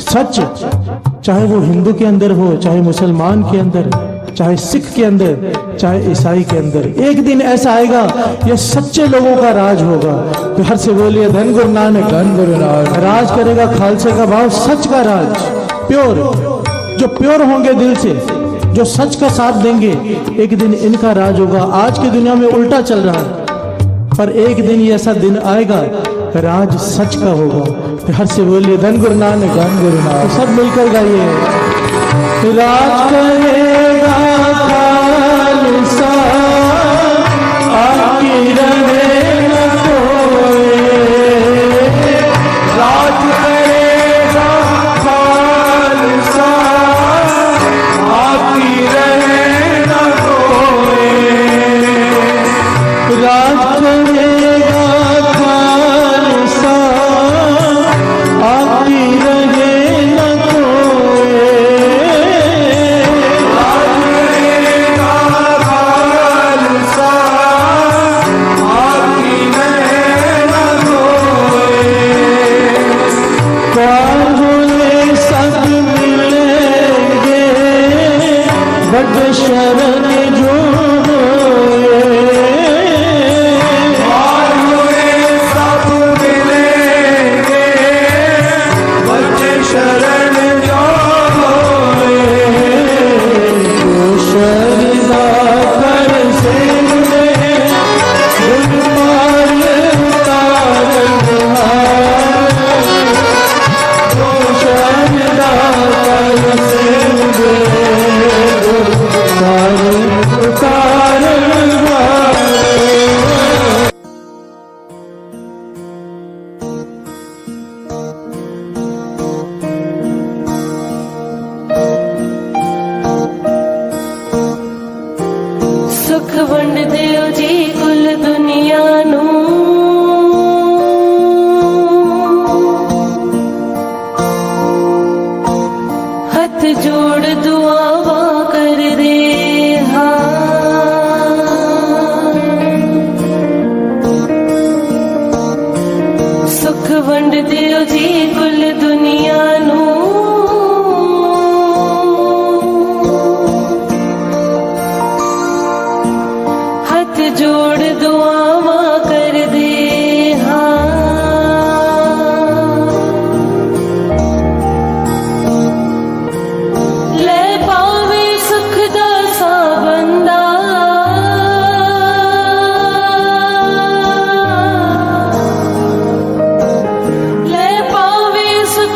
सच चाहे वो हिंदू के अंदर हो, चाहे मुसलमान के अंदर, चाहे सिख के अंदर, चाहे ईसाई के अंदर, एक दिन ऐसा आएगा ये सच्चे लोगों का राज होगा। तो हर से बोलिए धन गुरु नानक, धन गुरु नानक। राज करेगा खालसे का भाव सच का राज, प्योर। जो प्योर होंगे दिल से, जो सच का साथ देंगे, एक दिन इनका राज होगा। आज की दुनिया में उल्टा चल रहा है, पर एक दिन ये ऐसा दिन आएगा राज सच का होगा। हर से बोलिए धन गुरु नानक, धन गुरु नानक। तो सब मिलकर गाइए, राज करेगा खालसा आकी रहे न कोई, राज करेगा खालसा आकी रहे न कोई, राज करेगा खालसा आकी रहे न कोई, राज करेगा सुख वंड दियो जी कुल दुनिया नू हथ जोड़ दुआवा कर दे ले पावे सुख दा सा बंदा ले पावे सुख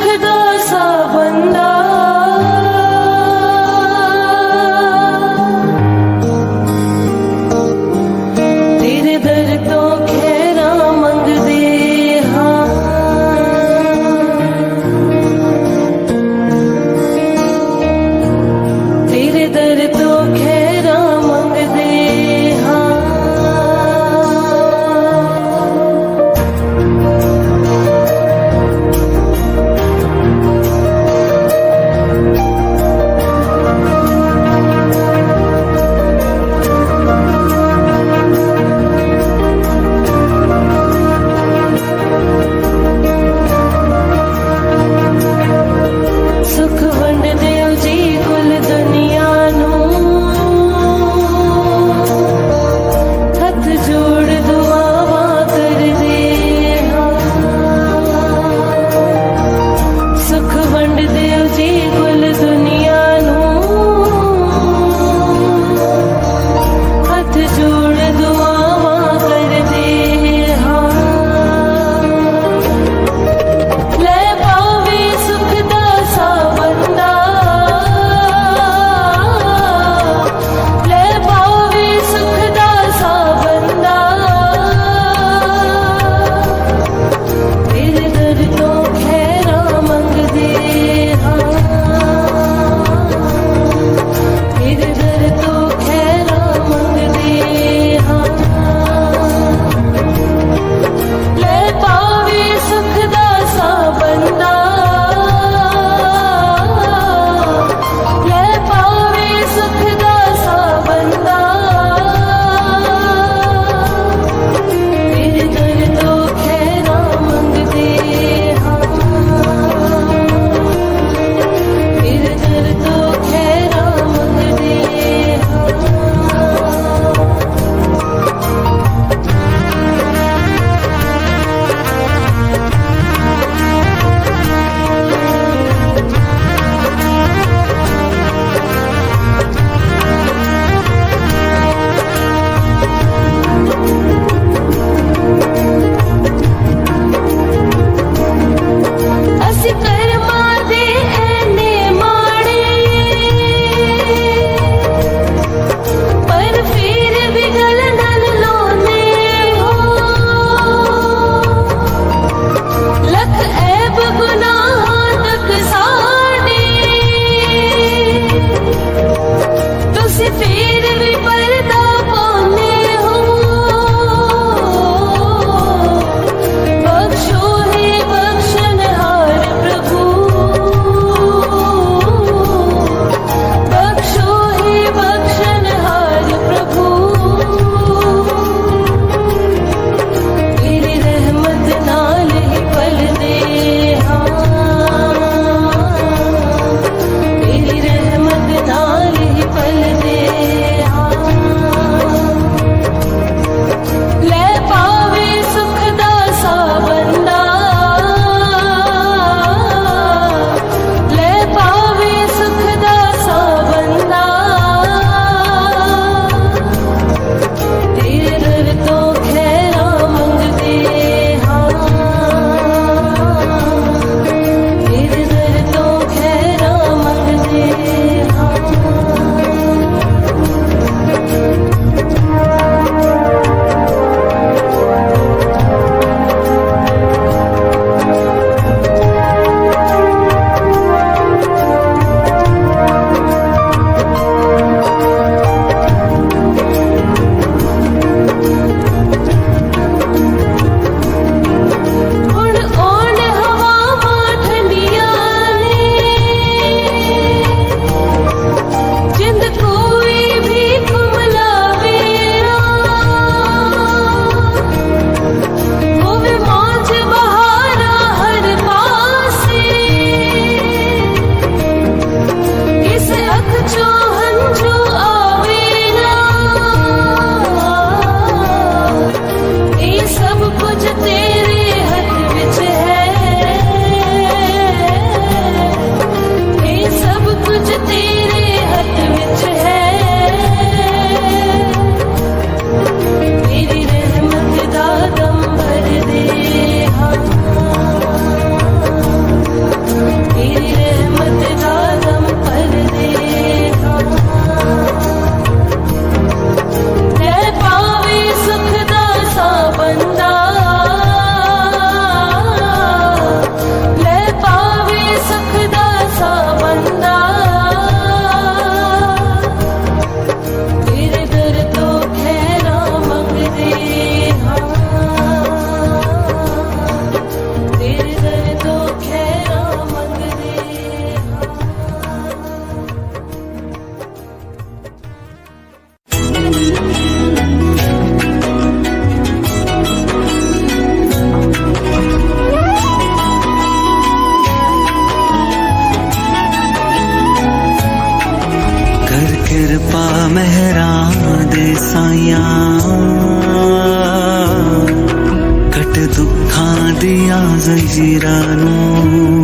कट दुखां दियां जंजीरां नूं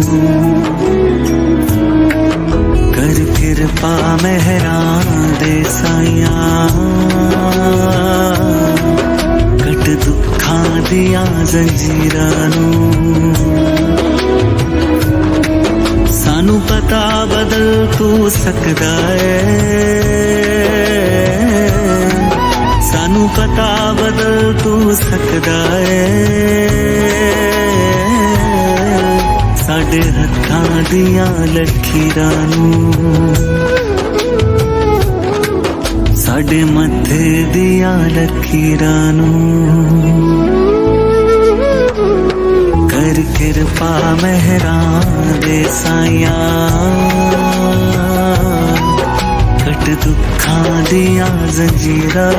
कर किरपा मेहरां दे साईयां कट दुखां दियां जंजीरां नूं सानू पता बदल तू सकदा है सानू पता बदल तू सकदा है साडे हत्थां दियां लकीरां नूं साडे मत्थे दियां लकीरां नूं कर किरपा मेहरां दे साईयां कट दुखां दियां जंजीरां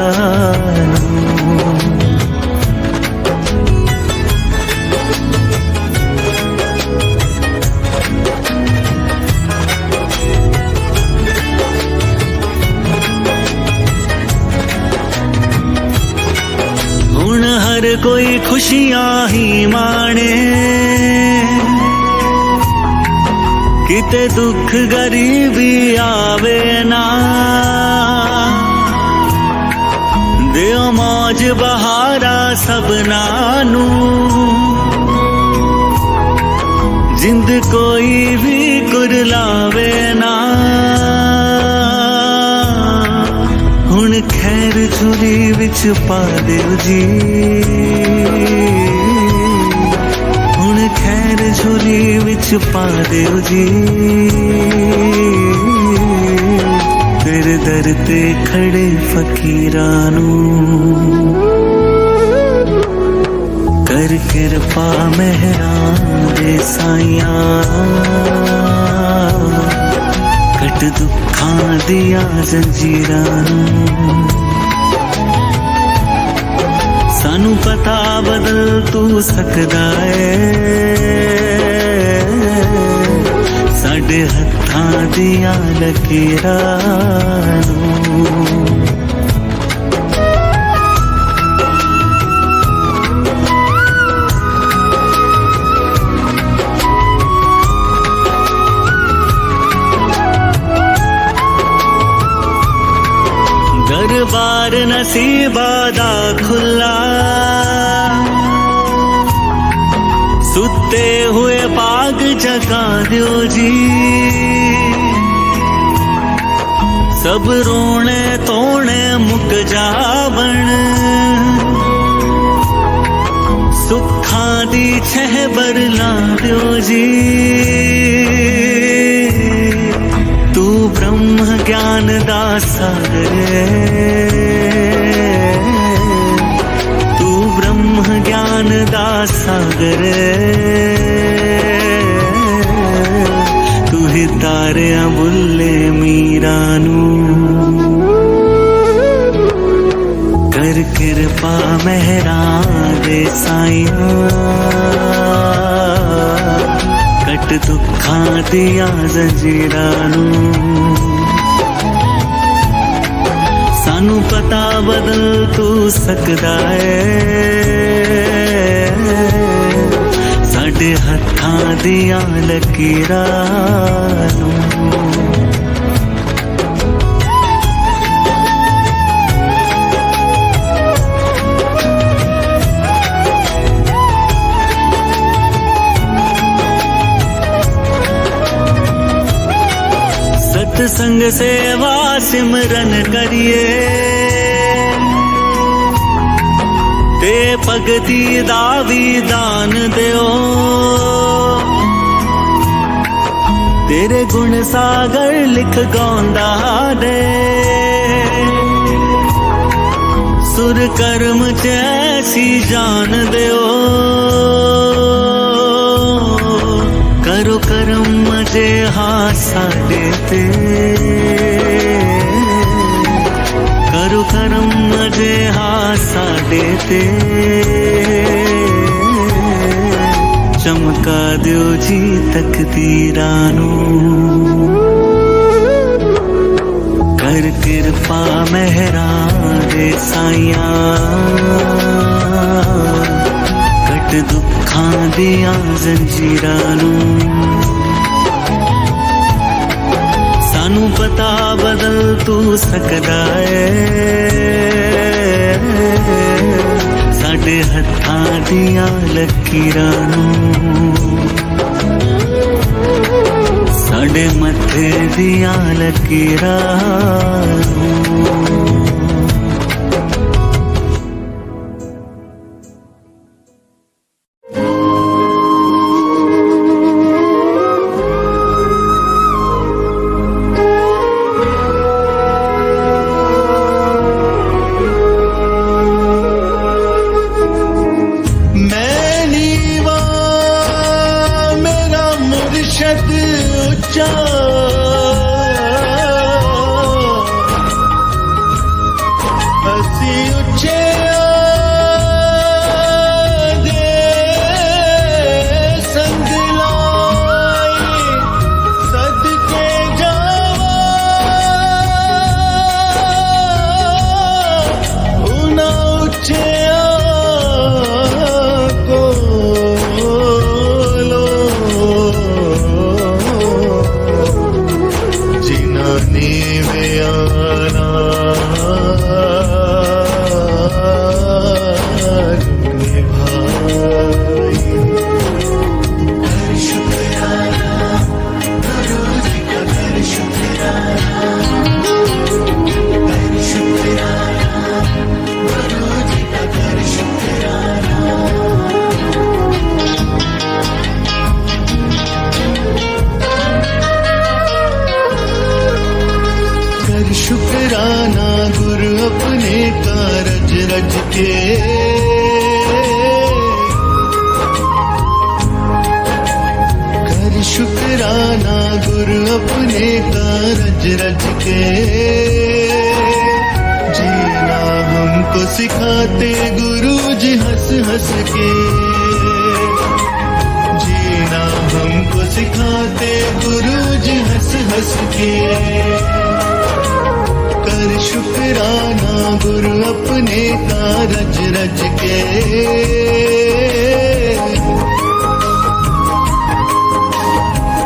नूं हुण हर कोई खुशियां ही माणे किते दुख गरीबी आवे ना दियो मौज बहारा सबना नू जिंद कोई भी कुरलावे ना हुण खैर झुली विच पा दियो जी हुण खैर झोली विच पा दियो जी तेरे दर ते खड़े फकीरां नूं कर किरपा मेहरां दे साईयां कट दुखां दियां जंजीरां नूं सानू पता बदल तू सकदा है साडे हत्थां दियां लकीरां नूं दरबार नसीबा दा खुला सुते हुए पाग जगा दियो जी सब रोने तोड़े मुक जावण सुखां दी छहबर ला दियो जी तू ब्रह्म ज्ञान दा सागर तू ब्रह्म ज्ञान दा सागर तू ही तारियां बुल्ले मीरा नूं कर किरपा मेहरां दे साईयां कट दुखां दियां जंजीरां नूं सानू पता बदल तू सकदा है साडे हत्थां दियां लकीरां नूं सत्संग सेवा सिमरन करिए ते भगती दा भी दान दियो तेरे गुण सागर लिख गांदा दे सुर कर्म च ऐसी जान दियो करो करम जे हाँ साडे ते करो करम जे हाँ साडे ते चमका दियो जी तकदीरां नूं कर किरपा मेहरां दे साईयां कट टूट दुखां दियां जंजीरां नूं सानू पता बदल तू सकदा है साडे हत्थां दियां लकीरां नूं साडे मथे दियां लकीरां नूं। शुक्राना गुरु अपने कारज रज के कर शुक्राना गुरु अपने कारज रज के जीना हमको सिखाते गुरु जी हंस हंस के जीना हमको सिखाते गुरु जी हंस हंस के कर शुक्राना गुरु अपने कारज रज के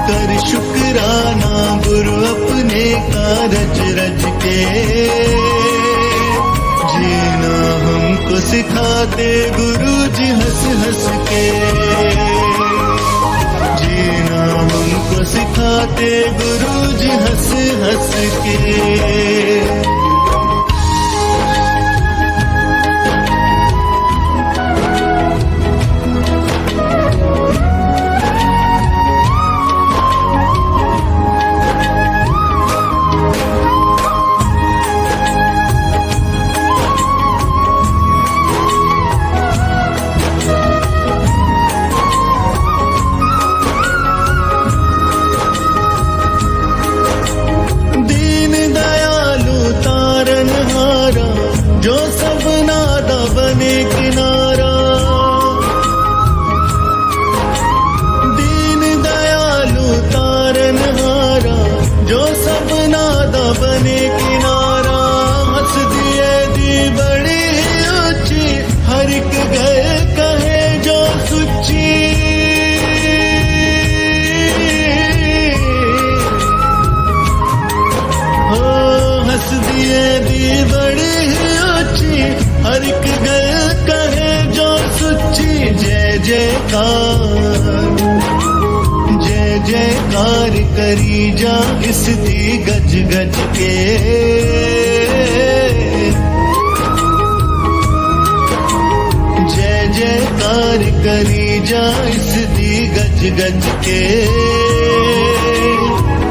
कर शुक्राना गुरु अपने कारज रज के जीना हमको सिखाते गुरु जी हंस हंस के जीना हमको सिखाते गुरु जी हंस हंस के। जो सब नादा बने किनारा दीन दयालु तारन हारा जो सब नादा बने किनारा हंस दिए दी बड़ी ऊंची हर एक गए कहे जो सुची हो हंस दिए दी बड़ी हर एक गल कहे जो सुची जय जयकार करी जा इस दी गज गज के जय जयकार करी जा इस दी गज गज के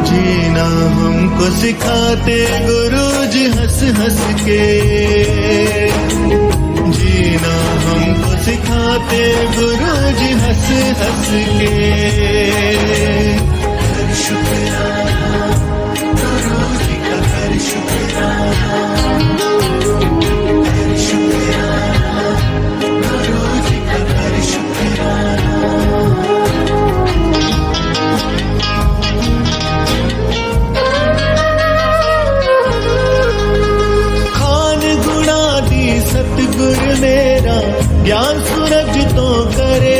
जीना हमको सिखाते गुरु जी हंस हंस के जीना हमको सिखाते गुरु जी हंस हंस के। कर शुक्राना गुरु जी का कर शुक्राना कर शुक्राना गुरु जी का कर शुक्राना। सतगुर मेरा ज्ञान सूरज तो करे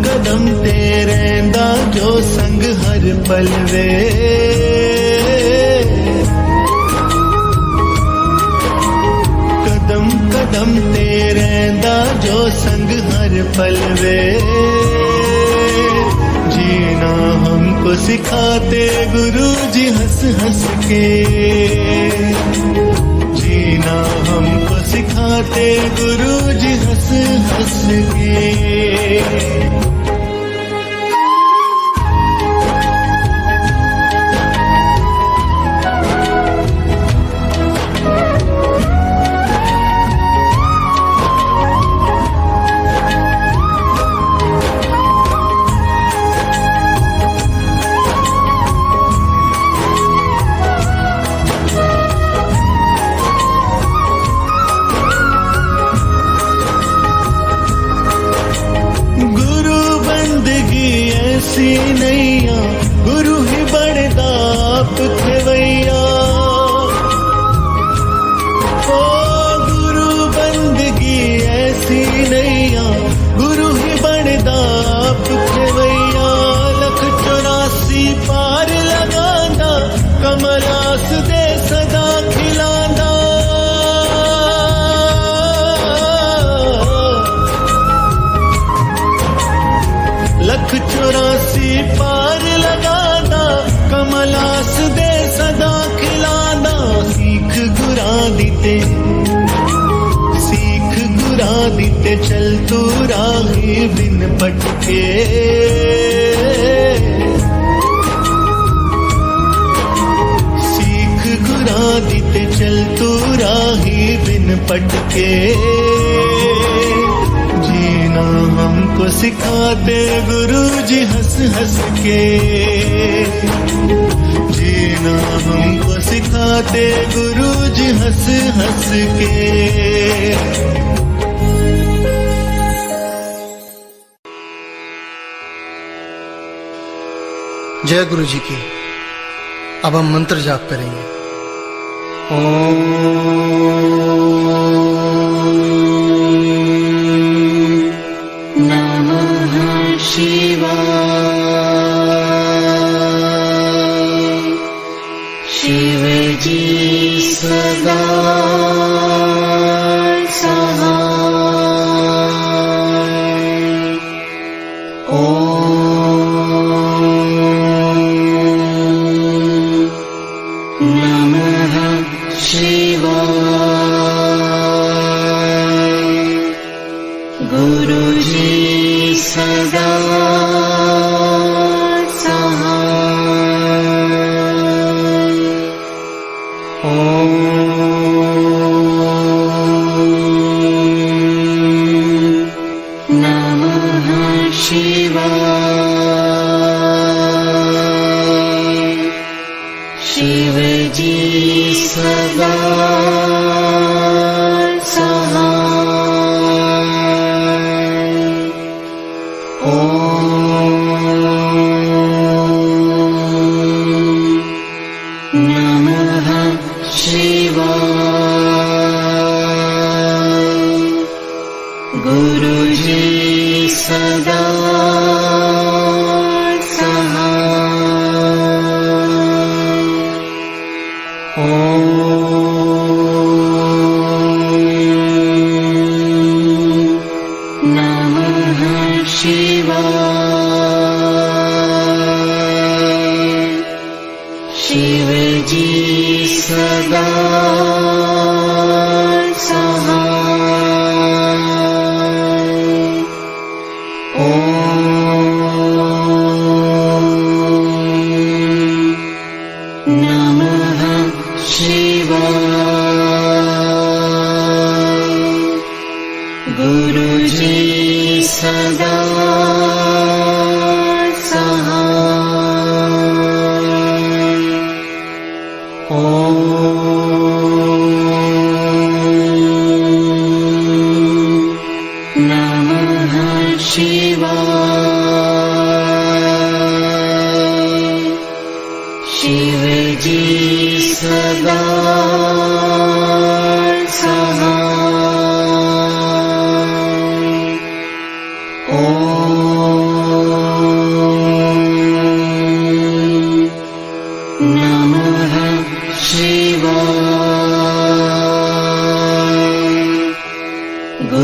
कदम ते रहंदा जो संग हर पल वे कदम ते रहंदा जो संग हर पल वे जीना हमको सिखाते गुरु जी हंस हंस के जीना हमको सिखाते गुरु जी हंस हंस के ऐसी नैया गुरु ही बड़दा आप खेवैया ओ गुरु बंदगी ऐसी नैया गुरु ही बड़दा आप खेवैया लख 84 पार लगांदा कमलास दे सदा खिलांदा लख 84 पार लगादा कमलास दे सदा खिलादा सीख गुरा दीते चल तू राही बिन पटके सीख गुरा दीते चल तू राही बिन पटके जीना हमको सिखाते गुरु जी हंस हंस के जीना हमको सिखाते गुरु जी हंस हंस के जय गुरु जी की। अब हम मंत्र जाप करेंगे। नमः शिवाय शिव जी सदा सहाय नमः शिवाय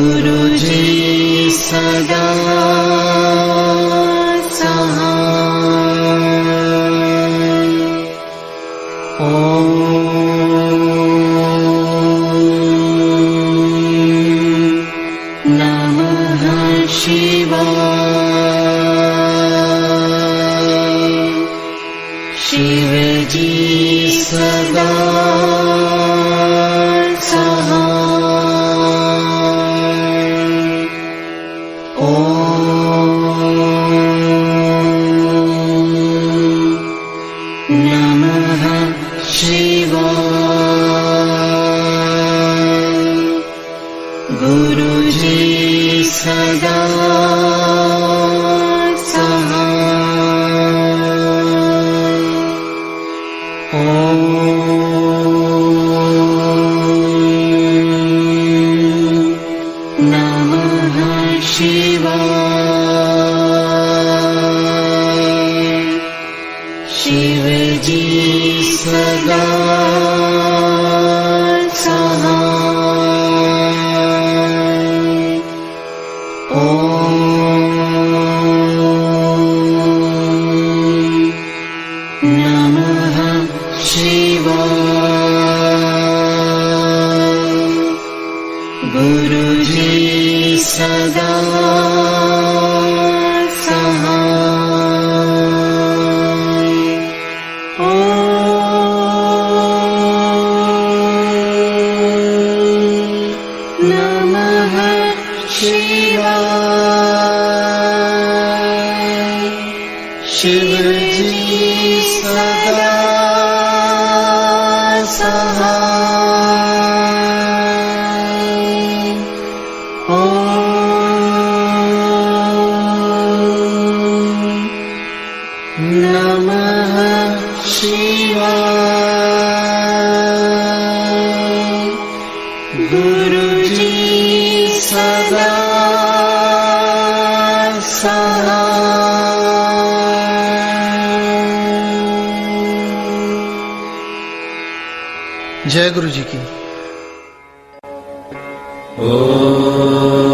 गुरु जी सदा सहाय। ओम नमः शिवाय। शिव जी सदा सहाय। ओम नमः शिवाय। गुरु जी सदा सहाय। ओम नमः शिवाय। शिव जी सदा सहाय। ओम नमः शिवाय। गुरु जी सदा सहाय। ओम नमः शिवाय। शिव जी सदा सहाय। ओम नमः शिवाय। गुरु जी सदा जय गुरु जी की। ओम